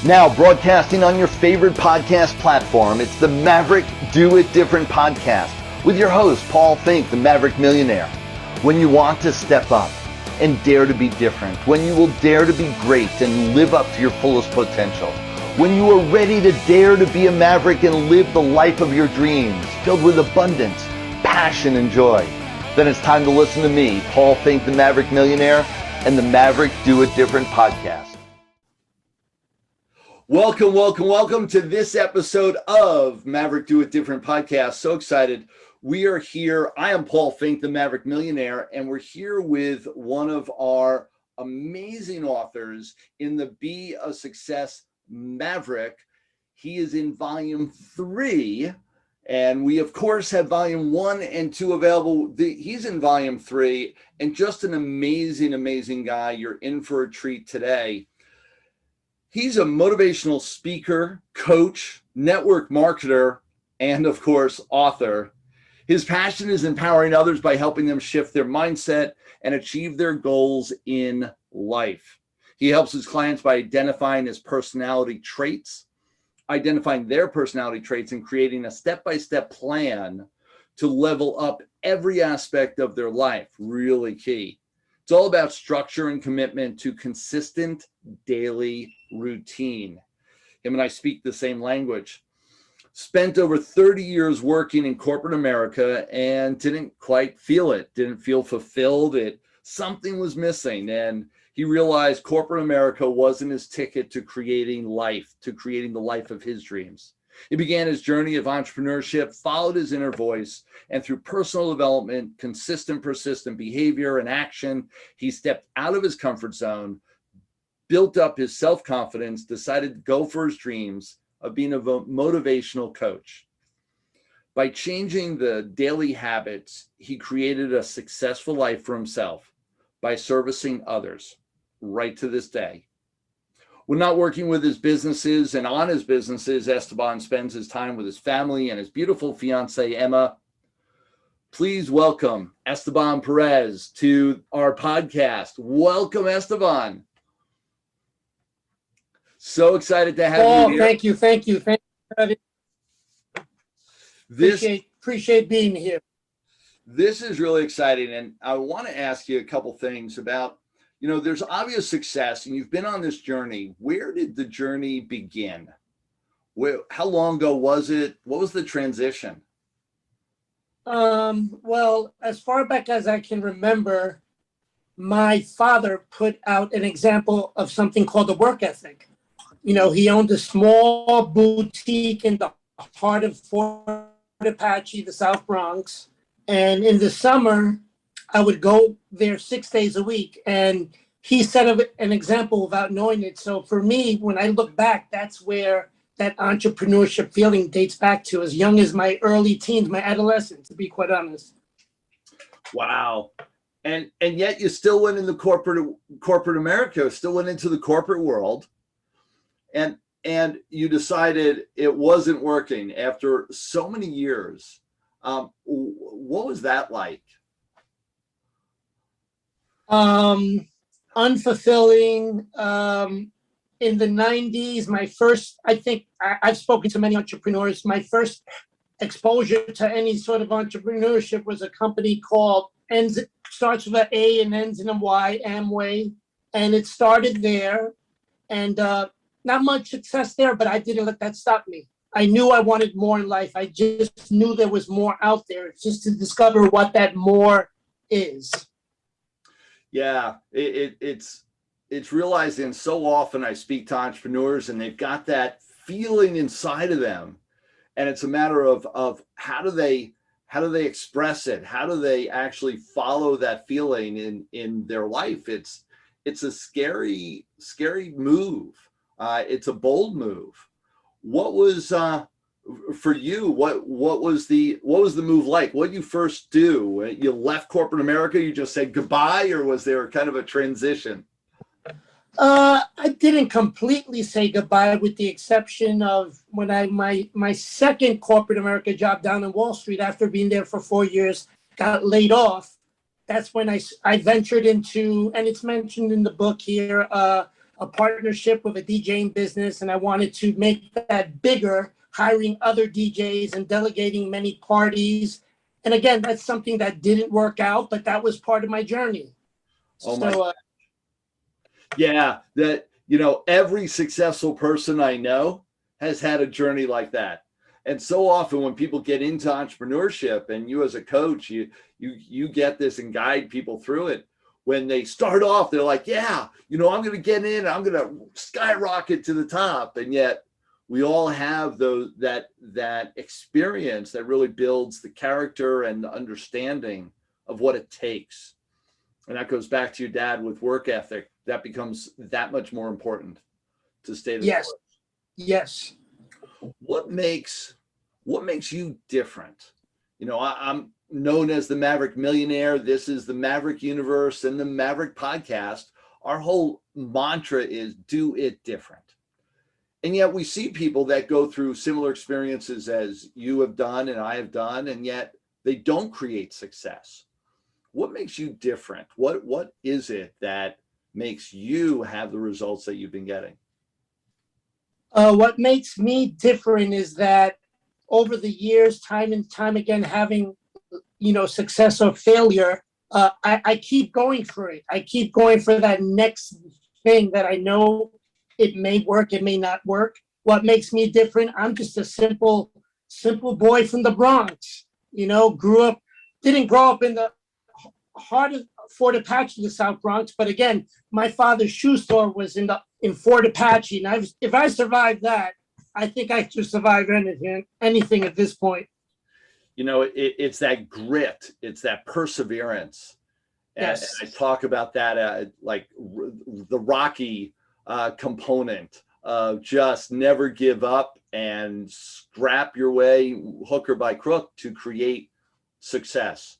Now broadcasting on your favorite podcast platform, it's the Maverick Do It Different podcast with your host, Paul Finck, the Maverick Millionaire. When you want to step up and dare to be different, when you will dare to be great and live up to your fullest potential, when you are ready to dare to be a maverick and live the life of your dreams, filled with abundance, passion, and joy, then it's time to listen to me, Paul Finck, the Maverick Millionaire, and the Maverick Do It Different podcast. Welcome to this episode of Maverick Do It Different podcast. So excited. We are here. I am Paul Finck, the Maverick Millionaire, and we're here with one of our amazing authors in the Be a Success Maverick. He is in volume 3, and we, of course, have volume 1 and 2 available. He's in volume 3, and just an amazing guy. You're in for a treat today. He's a motivational speaker, coach, network marketer, and of course, author. His passion is empowering others by helping them shift their mindset and achieve their goals in life. He helps his clients by identifying their personality traits, and creating a step-by-step plan to level up every aspect of their life. Really key. It's all about structure and commitment to consistent daily routine. Him and I speak the same language. Spent over 30 years working in corporate America and didn't quite feel it, didn't feel fulfilled. Something was missing. And he realized corporate America wasn't his ticket to creating the life of his dreams. He began his journey of entrepreneurship, followed his inner voice, and through personal development, consistent, persistent behavior and action, he stepped out of his comfort zone, built up his self-confidence, decided to go for his dreams of being a motivational coach. By changing the daily habits, he created a successful life for himself by servicing others right to this day. When not working with his businesses and on his businesses, Esteban spends his time with his family and his beautiful fiancée, Emma. Please welcome Esteban Perez to our podcast. Welcome, Esteban. So excited to have you here. Thank you. Appreciate being here. This is really exciting. And I want to ask you a couple things about, there's obvious success and you've been on this journey. Where did the journey begin? How long ago was it? What was the transition? Well, as far back as I can remember, my father put out an example of something called the work ethic. He owned a small boutique in the heart of Fort Apache, the South Bronx. And in the summer, I would go there 6 days a week. And he set up an example without knowing it. So for me, when I look back, that's where that entrepreneurship feeling dates back to, as young as my early teens, my adolescence, to be quite honest. Wow. And yet you still went in the corporate America, still went into the corporate world. And you decided it wasn't working after so many years. What was that like? Unfulfilling. In the 90s, I've spoken to many entrepreneurs. My first exposure to any sort of entrepreneurship was a company called, starts with an A and ends in a Y, Amway. And it started there. And not much success there, but I didn't let that stop me. I knew I wanted more in life. I just knew there was more out there. It's just to discover what that more is. Yeah, it's realizing so often I speak to entrepreneurs and they've got that feeling inside of them. And it's a matter of how do they express it? How do they actually follow that feeling in their life? It's a scary move. It's a bold move. What was for you? What was the move like? What did you first do? You left corporate America. You just said goodbye, or was there kind of a transition? I didn't completely say goodbye, with the exception of when my second corporate America job down in Wall Street, after being there for 4 years, got laid off. That's when I ventured into, and it's mentioned in the book here, a partnership with a DJing business, and I wanted to make that bigger, hiring other DJs and delegating many parties. And again, that's something that didn't work out, but that was part of my journey. Oh my, yeah, that, every successful person I know has had a journey like that. And so often when people get into entrepreneurship, and you as a coach, you get this and guide people through it. When they start off, they're like, yeah, I'm going to get in, I'm going to skyrocket to the top. And yet we all have that experience that really builds the character and the understanding of what it takes. And that goes back to your dad with work ethic. That becomes that much more important to stay the Yes. course. Yes. What makes you different? I'm known as the Maverick Millionaire. This is the Maverick Universe and the Maverick Podcast. Our whole mantra is do it different. And yet we see people that go through similar experiences as you have done and I have done, and yet they don't create success. What makes you different? What is it that makes you have the results that you've been getting? What makes me different is that over the years, time and time again, having, success or failure, I keep going for it. I keep going for that next thing that I know it may work, it may not work. What makes me different? I'm just a simple boy from the Bronx, didn't grow up in the heart of Fort Apache, the South Bronx. But again, my father's shoe store was in Fort Apache. And if I survived that, I think I could survive anything at this point. It's that grit, it's that perseverance. Yes. And I talk about that like the Rocky component of just never give up and scrap your way, hook or by crook, to create success.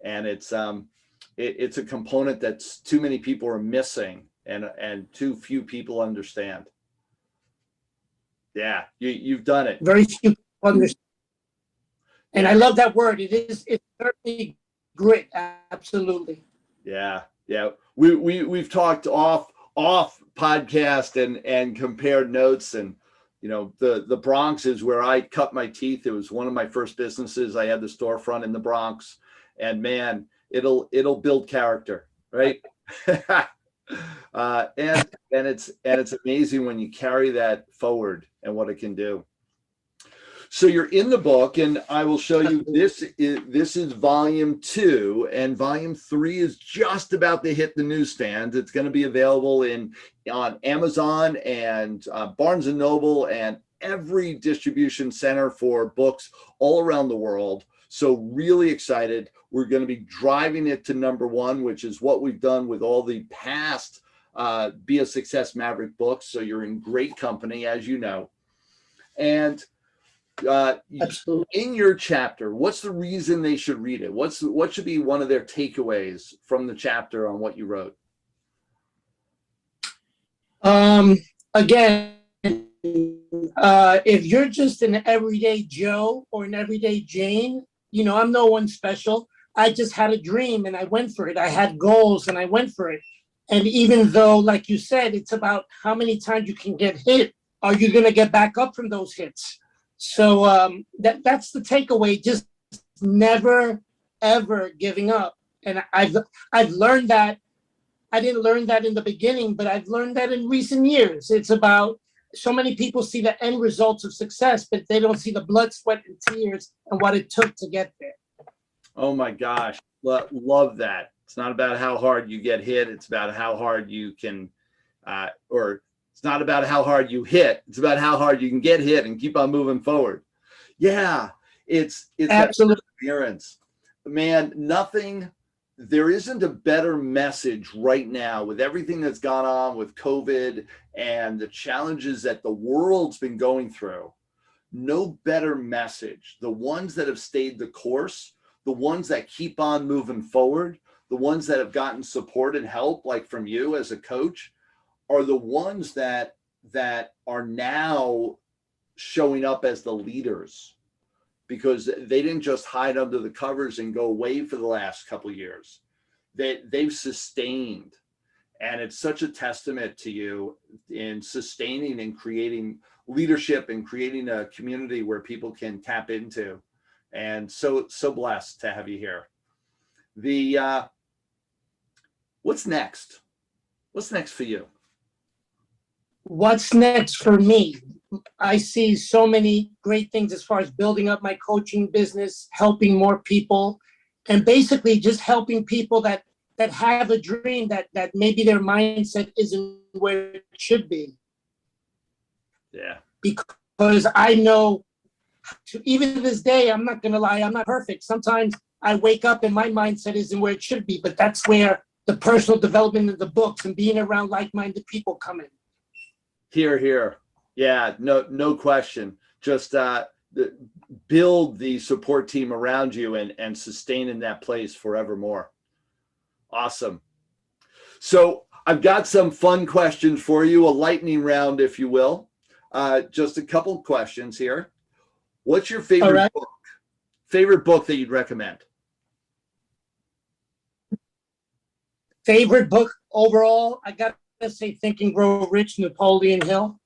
And it's a component that's too many people are missing and too few people understand. Yeah, you've done it. Very few people understand. And I love that word. It's certainly grit. Absolutely. Yeah. We've talked off podcast and compared notes, and the Bronx is where I cut my teeth. It was one of my first businesses. I had the storefront in the Bronx, and man, it'll build character, right? And it's amazing when you carry that forward and what it can do. So you're in the book, and I will show you, this is volume 2, and volume 3 is just about to hit the newsstands. It's going to be available on Amazon and Barnes and Noble and every distribution center for books all around the world. So really excited. We're going to be driving it to number 1, which is what we've done with all the past Be a Success Maverick books. So you're in great company, as you know. And in your chapter, what's the reason they should read it? What should be one of their takeaways from the chapter on what you wrote? Again, if you're just an everyday Joe or an everyday Jane, I'm no one special. I just had a dream and I went for it. I had goals and I went for it. And even though, like you said, it's about how many times you can get hit, are you going to get back up from those hits? So that's the takeaway. Just never, ever giving up. And I've learned that. I didn't learn that in the beginning, but I've learned that in recent years. It's about, so many people see the end results of success, but they don't see the blood, sweat, and tears and what it took to get there. Oh my gosh, love that. It's not about how hard you get hit. It's about how hard you can, or it's not about how hard you hit. It's about how hard you can get hit and keep on moving forward. Yeah, it's absolutely perseverance. Man, there isn't a better message right now with everything that's gone on with COVID and the challenges that the world's been going through. No better message. The ones that have stayed the course, the ones that keep on moving forward, the ones that have gotten support and help, like from you as a coach, are the ones that are now showing up as the leaders, because they didn't just hide under the covers and go away for the last couple of years. They've sustained, And it's such a testament to you in sustaining and creating leadership and creating a community where people can tap into. And so blessed to have you here. What's next? What's next for you? What's next for me? I see so many great things as far as building up my coaching business, helping more people, and basically just helping people that have a dream that maybe their mindset isn't where it should be. Yeah. Because I know, even to this day, I'm not going to lie, I'm not perfect. Sometimes I wake up and my mindset isn't where it should be, but that's where the personal development of the books and being around like-minded people come in. Here. Yeah, no question. Just build the support team around you and sustain in that place forevermore. Awesome. So I've got some fun questions for you, a lightning round, if you will. Just a couple questions here. What's your favorite book? Favorite book that you'd recommend? Favorite book overall, I got to say Think and Grow Rich, Napoleon Hill.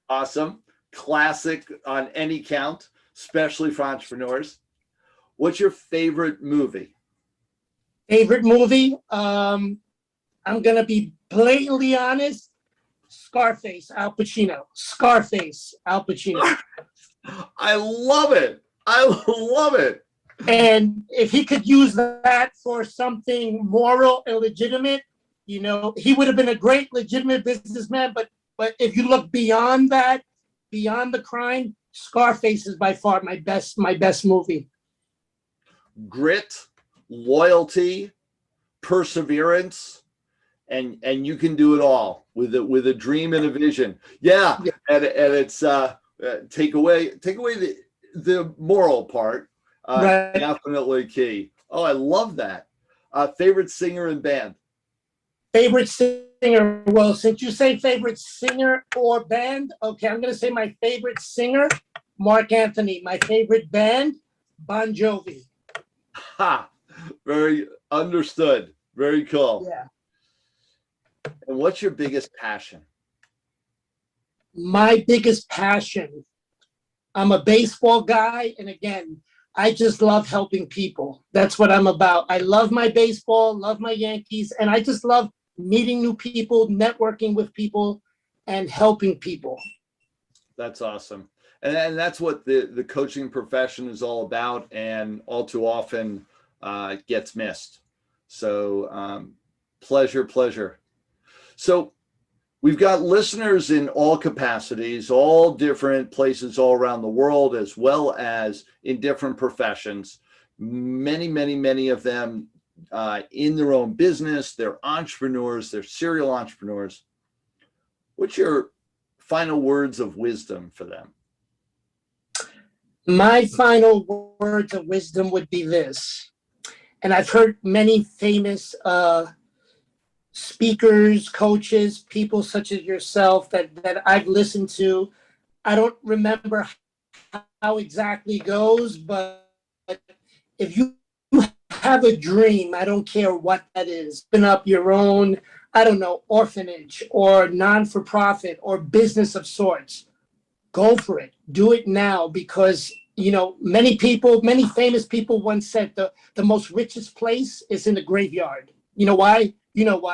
Awesome. Classic on any count, especially for entrepreneurs. What's your favorite movie? Favorite movie? I'm going to be blatantly honest. Scarface, Al Pacino. I love it. And if he could use that for something moral and legitimate, he would have been a great legitimate businessman. But if you look beyond that, beyond the crime, Scarface is by far my best movie. Grit, loyalty, perseverance, and you can do it all with a dream and a vision. Yeah. And it's take away the moral part. Right. Definitely key. Oh, I love that. Favorite singer and band? Favorite singer? Well, since you say favorite singer or band, okay, I'm going to say my favorite singer, Mark Anthony. My favorite band, Bon Jovi. Ha! Very understood. Very cool. Yeah. And what's your biggest passion? My biggest passion, I'm a baseball guy, and again, I just love helping people. That's what I'm about. I love my baseball, love my Yankees, and I just love meeting new people, networking with people, and helping people. That's awesome. And that's what the coaching profession is all about, and all too often gets missed. So pleasure. So we've got listeners in all capacities, all different places all around the world, as well as in different professions. Many of them in their own business. They're entrepreneurs. They're serial entrepreneurs. What's your final words of wisdom for them? My final words of wisdom would be this, and I've heard many famous speakers, coaches, people such as yourself that I've listened to. I don't remember how exactly it goes, but if you have a dream, I don't care what that is, open up your own, orphanage or non-for-profit or business of sorts. Go for it. Do it now, because many famous people once said the most richest place is in the graveyard. You know why?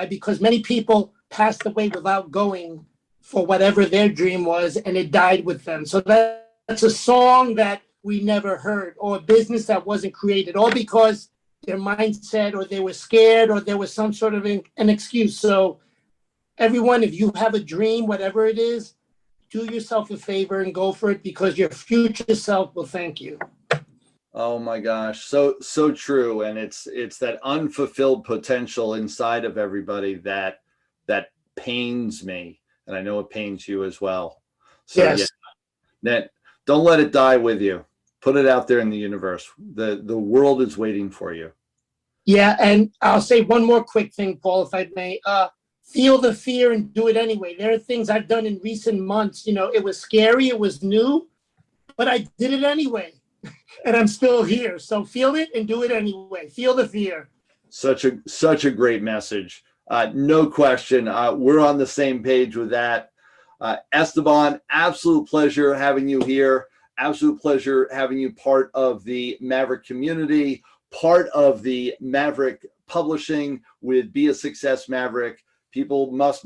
Because many people passed away without going for whatever their dream was, and it died with them. So that's a song that we never heard, or a business that wasn't created, all because their mindset, or they were scared, or there was some sort of an excuse. So everyone, if you have a dream, whatever it is, do yourself a favor and go for it, because your future self will thank you. Oh my gosh, so true. And it's that unfulfilled potential inside of everybody that pains me, and I know it pains you as well. So yes. Yeah, don't let it die with you. Put it out there in the universe. The world is waiting for you. Yeah, and I'll say one more quick thing, Paul, if I may. Feel the fear and do it anyway. There are things I've done in recent months. It was scary, it was new, but I did it anyway. And I'm still here. So feel it and do it anyway. Feel the fear. Such a great message. No question. We're on the same page with that. Esteban, absolute pleasure having you here. Absolute pleasure having you part of the Maverick community, part of the Maverick publishing with Be a Success Maverick. People must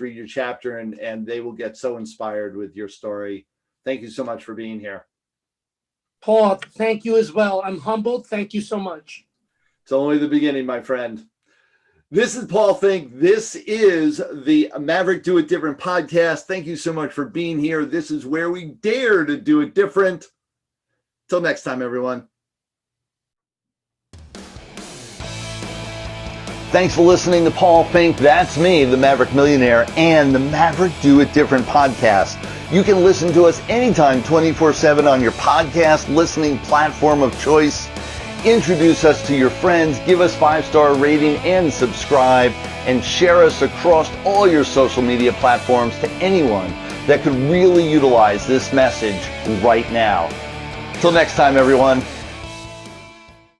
read your chapter, and they will get so inspired with your story. Thank you so much for being here. Paul, thank you as well. I'm humbled. Thank you so much. It's only the beginning, my friend. This is Paul Finck. This is the Maverick Do It Different podcast. Thank you so much for being here. This is where we dare to do it different. Till next time, everyone. Thanks for listening to Paul Finck. That's me, the Maverick Millionaire, and the Maverick Do It Different podcast. You can listen to us anytime, 24/7 on your podcast listening platform of choice. Introduce us to your friends, give us 5-star rating and subscribe, and share us across all your social media platforms to anyone that could really utilize this message right now. Till next time, everyone.